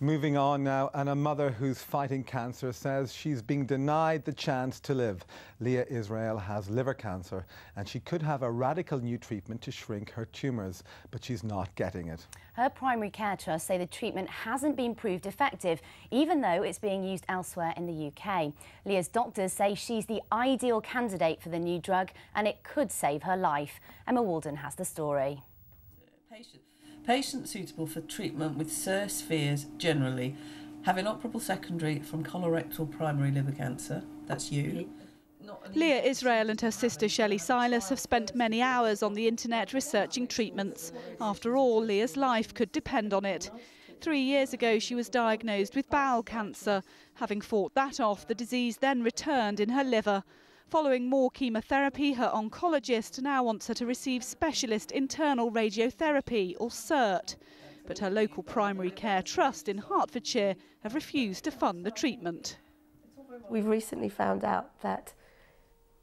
Moving on now, and a mother who's fighting cancer says she's being denied the chance to live. Leah Israel has liver cancer and she could have a radical new treatment to shrink her tumours, but she's not getting it. Her primary care trust say the treatment hasn't been proved effective, even though it's being used elsewhere in the UK. Leah's doctors say she's the ideal candidate for the new drug and it could save her life. Emma Walden has the story. Patients suitable for treatment with SIR spheres generally have inoperable secondary from colorectal primary liver cancer. That's you. Leah Israel and her sister Shelley Silas have spent many hours on the internet researching treatments. After all, Leah's life could depend on it. 3 years ago, she was diagnosed with bowel cancer. Having fought that off, the disease then returned in her liver. Following more chemotherapy, her oncologist now wants her to receive specialist internal radiotherapy, or SIRT. But her local primary care trust in Hertfordshire have refused to fund the treatment. We've recently found out that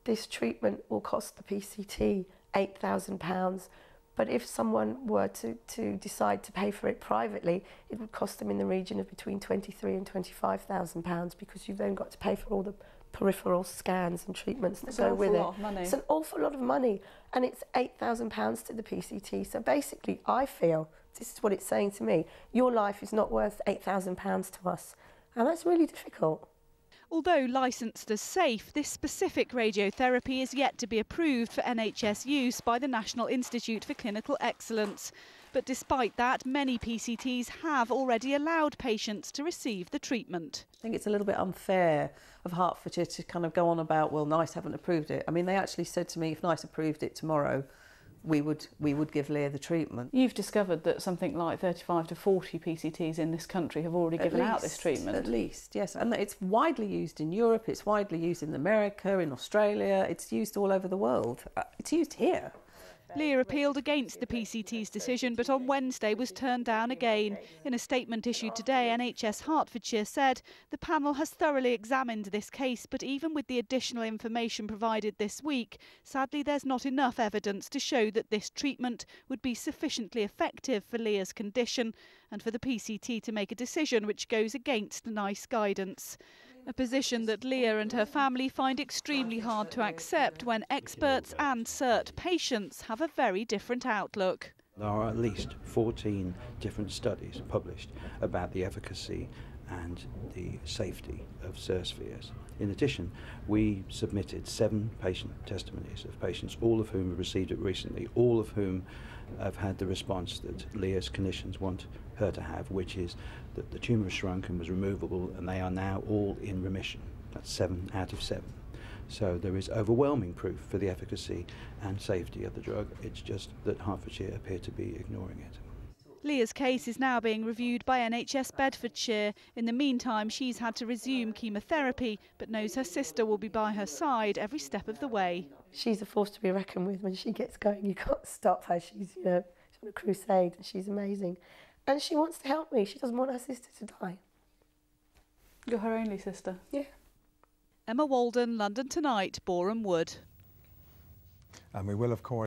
this treatment will cost the PCT £8,000, but if someone were to decide to pay for it privately, it would cost them in the region of between £23,000 and £25,000, because you've then got to pay for all the peripheral scans and treatments that go with it. It's an awful lot of money, and it's £8,000 to the PCT. So basically, I feel, this is what it's saying to me, your life is not worth £8,000 to us, and that's really difficult. Although licensed as safe, this specific radiotherapy is yet to be approved for NHS use by the National Institute for Clinical Excellence. But despite that, many PCTs have already allowed patients to receive the treatment. I think it's a little bit unfair of Hertfordshire to kind of go on about, well, NICE haven't approved it. I mean, they actually said to me, if NICE approved it tomorrow, we would give Leah the treatment. You've discovered that something like 35 to 40 PCTs in this country have already given out this treatment. At least, yes. And it's widely used in Europe, it's widely used in America, in Australia, it's used all over the world. It's used here. Leah appealed against the PCT's decision, but on Wednesday was turned down again. In a statement issued today, NHS Hertfordshire said the panel has thoroughly examined this case, but even with the additional information provided this week, sadly there's not enough evidence to show that this treatment would be sufficiently effective for Leah's condition and for the PCT to make a decision which goes against NICE guidance. A position that Leah and her family find extremely hard to accept when experts and SIRT patients have a very different outlook. There are at least 14 different studies published about the efficacy and the safety of SIR spheres. In addition, we submitted 7 patient testimonies of patients, all of whom have received it recently, all of whom have had the response that Leah's clinicians want her to have, which is that the tumour has shrunk and was removable, and they are now all in remission. That's 7 out of 7. So there is overwhelming proof for the efficacy and safety of the drug. It's just that Hertfordshire appear to be ignoring it. Leah's case is now being reviewed by NHS Bedfordshire. In the meantime, she's had to resume chemotherapy, but knows her sister will be by her side every step of the way. She's a force to be reckoned with. When she gets going, you can't stop her. She's, she's on a crusade, and she's amazing. And she wants to help me. She doesn't want her sister to die. You're her only sister? Yeah. Emma Walden, London Tonight, Boreham Wood. And we will, of course,